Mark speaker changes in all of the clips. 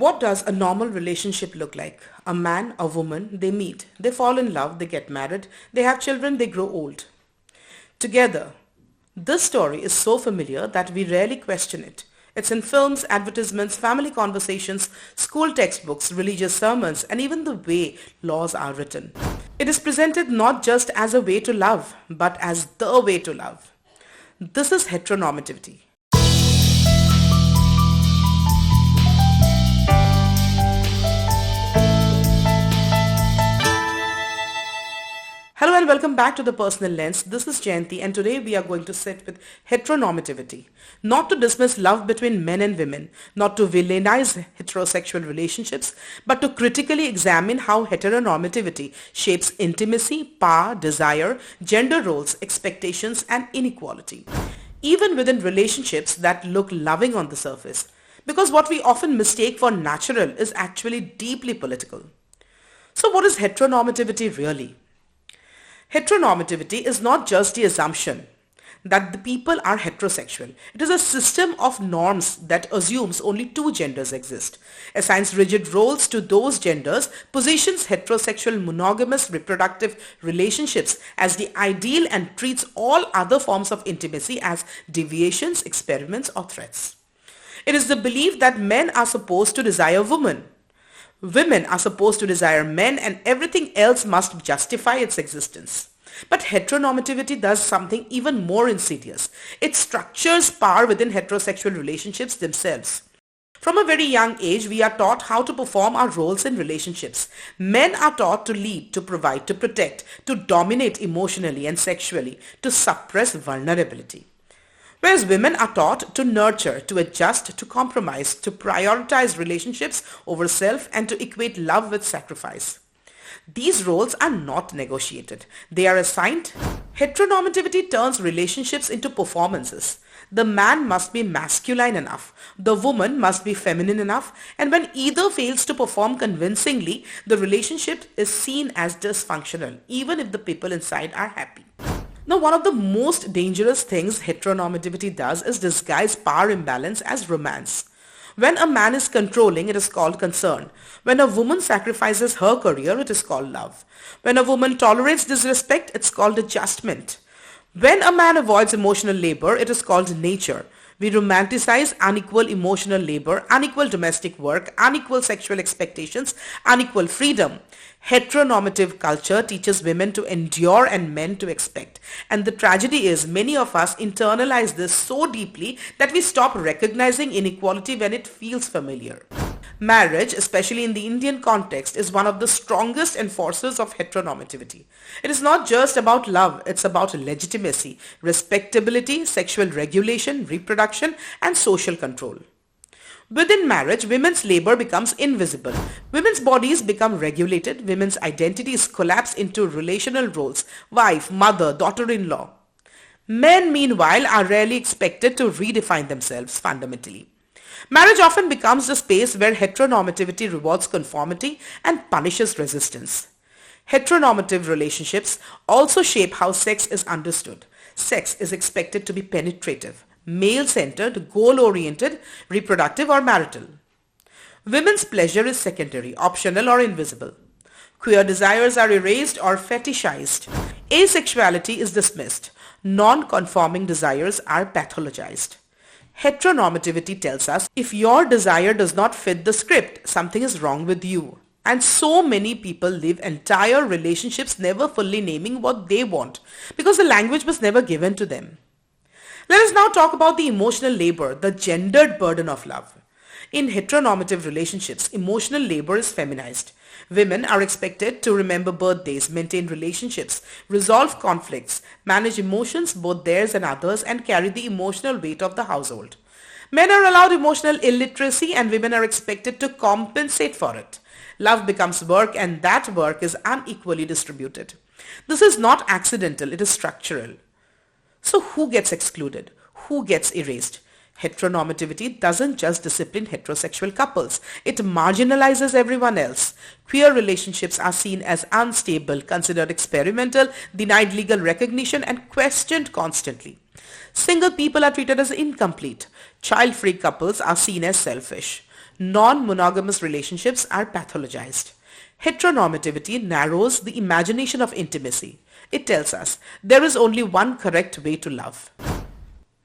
Speaker 1: What does a normal relationship look like? A man, a woman, they meet, they fall in love, they get married, they have children, they grow old. Together. This story is so familiar that we rarely question it. It's in films, advertisements, family conversations, school textbooks, religious sermons, and even the way laws are written. It is presented not just as a way to love, but as the way to love. This is heteronormativity. Hello and welcome back to The Personal Lens. This is Jayanti and today we are going to sit with heteronormativity. Not to dismiss love between men and women, not to villainize heterosexual relationships, but to critically examine how heteronormativity shapes intimacy, power, desire, gender roles, expectations and inequality. Even within relationships that look loving on the surface. Because what we often mistake for natural is actually deeply political. So what is heteronormativity really? Heteronormativity is not just the assumption that the people are heterosexual. It is a system of norms that assumes only two genders exist, assigns rigid roles to those genders, positions heterosexual monogamous reproductive relationships as the ideal and treats all other forms of intimacy as deviations, experiments or threats. It is the belief that men are supposed to desire women. Women are supposed to desire men and everything else must justify its existence. But heteronormativity does something even more insidious. It structures power within heterosexual relationships themselves. From a very young age, we are taught how to perform our roles in relationships. Men are taught to lead, to provide, to protect, to dominate emotionally and sexually, to suppress vulnerability. Whereas women are taught to nurture, to adjust, to compromise, to prioritize relationships over self and to equate love with sacrifice. These roles are not negotiated. They are assigned. Heteronormativity turns relationships into performances. The man must be masculine enough. The woman must be feminine enough. And when either fails to perform convincingly, the relationship is seen as dysfunctional, even if the people inside are happy. Now, one of the most dangerous things heteronormativity does is disguise power imbalance as romance. When a man is controlling, it is called concern. When a woman sacrifices her career, it is called love. When a woman tolerates disrespect, it's called adjustment. When a man avoids emotional labor, it is called nature. We romanticize unequal emotional labor, unequal domestic work, unequal sexual expectations, unequal freedom. Heteronormative culture teaches women to endure and men to expect. And the tragedy is many of us internalize this so deeply that we stop recognizing inequality when it feels familiar. Marriage, especially in the Indian context, is one of the strongest enforcers of heteronormativity. It is not just about love, it's about legitimacy, respectability, sexual regulation, reproduction, and social control. Within marriage, women's labor becomes invisible. Women's bodies become regulated. Women's identities collapse into relational roles, wife, mother, daughter-in-law. Men, meanwhile, are rarely expected to redefine themselves fundamentally. Marriage often becomes the space where heteronormativity rewards conformity and punishes resistance. Heteronormative relationships also shape how sex is understood. Sex is expected to be penetrative, male-centered, goal-oriented, reproductive or marital. Women's pleasure is secondary, optional or invisible. Queer desires are erased or fetishized. Asexuality is dismissed. Non-conforming desires are pathologized. Heteronormativity tells us if your desire does not fit the script, something is wrong with you. And so many people live entire relationships never fully naming what they want because the language was never given to them. Let us now talk about the emotional labor, the gendered burden of love. In heteronormative relationships, emotional labor is feminized. Women are expected to remember birthdays, maintain relationships, resolve conflicts, manage emotions, both theirs and others, and carry the emotional weight of the household. Men are allowed emotional illiteracy and women are expected to compensate for it. Love becomes work and that work is unequally distributed. This is not accidental, it is structural. So who gets excluded? Who gets erased? Heteronormativity doesn't just discipline heterosexual couples. It marginalizes everyone else. Queer relationships are seen as unstable, considered experimental, denied legal recognition, and questioned constantly. Single people are treated as incomplete. Child-free couples are seen as selfish. Non-monogamous relationships are pathologized. Heteronormativity narrows the imagination of intimacy. It tells us there is only one correct way to love.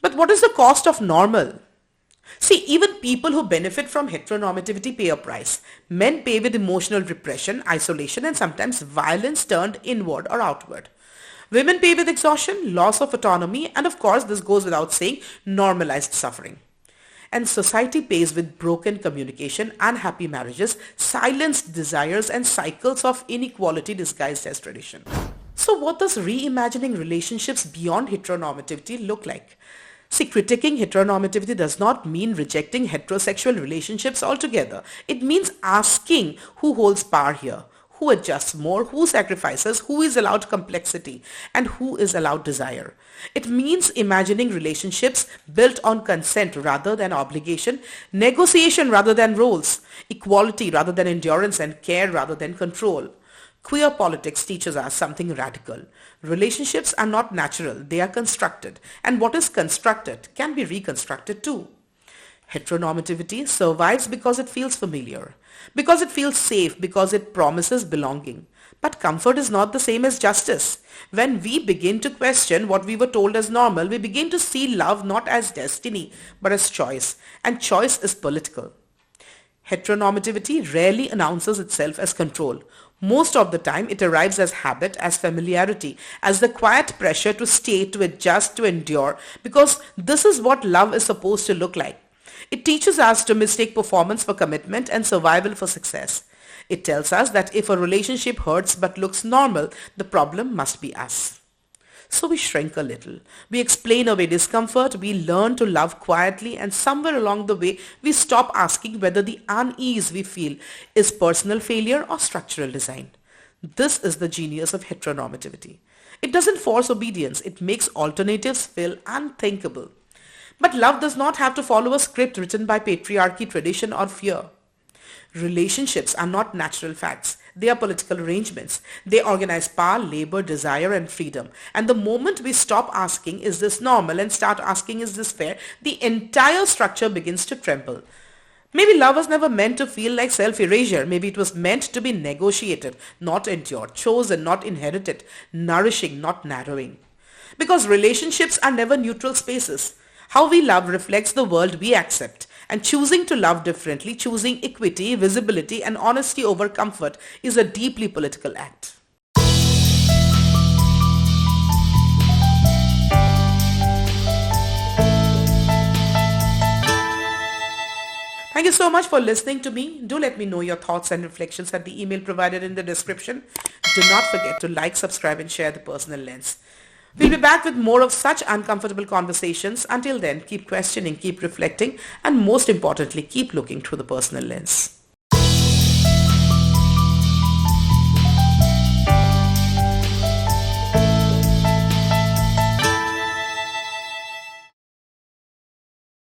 Speaker 1: But what is the cost of normal? See, even people who benefit from heteronormativity pay a price. Men pay with emotional repression, isolation, and sometimes violence turned inward or outward. Women pay with exhaustion, loss of autonomy, and of course, this goes without saying, normalized suffering. And society pays with broken communication, unhappy marriages, silenced desires, and cycles of inequality disguised as tradition. So what does reimagining relationships beyond heteronormativity look like? See, critiquing heteronormativity does not mean rejecting heterosexual relationships altogether. It means asking who holds power here, who adjusts more, who sacrifices, who is allowed complexity, and who is allowed desire. It means imagining relationships built on consent rather than obligation, negotiation rather than roles, equality rather than endurance, and care rather than control. Queer politics teaches us something radical. Relationships are not natural, they are constructed, and what is constructed can be reconstructed too. Heteronormativity survives because it feels familiar, because it feels safe, because it promises belonging. But comfort is not the same as justice. When we begin to question what we were told as normal, we begin to see love not as destiny, but as choice, and choice is political. Heteronormativity rarely announces itself as control. Most of the time, it arrives as habit, as familiarity, as the quiet pressure to stay, to adjust, to endure, because this is what love is supposed to look like. It teaches us to mistake performance for commitment and survival for success. It tells us that if a relationship hurts but looks normal, the problem must be us. So we shrink a little. We explain away discomfort, we learn to love quietly, and somewhere along the way, we stop asking whether the unease we feel is personal failure or structural design. This is the genius of heteronormativity. It doesn't force obedience, it makes alternatives feel unthinkable. But love does not have to follow a script written by patriarchy, tradition, or fear. Relationships are not natural facts. They are political arrangements. They organize power, labor, desire, and freedom. And the moment we stop asking, is this normal, and start asking, is this fair, the entire structure begins to tremble. Maybe love was never meant to feel like self-erasure. Maybe it was meant to be negotiated, not endured, chosen, not inherited, nourishing, not narrowing. Because relationships are never neutral spaces. How we love reflects the world we accept. And choosing to love differently, choosing equity, visibility, and honesty over comfort is a deeply political act. Thank you so much for listening to me. Do let me know your thoughts and reflections at the email provided in the description. Do not forget to like, subscribe, and share the personal lens. We'll be back with more of such uncomfortable conversations. Until then, keep questioning, keep reflecting, and most importantly, keep looking through the personal lens.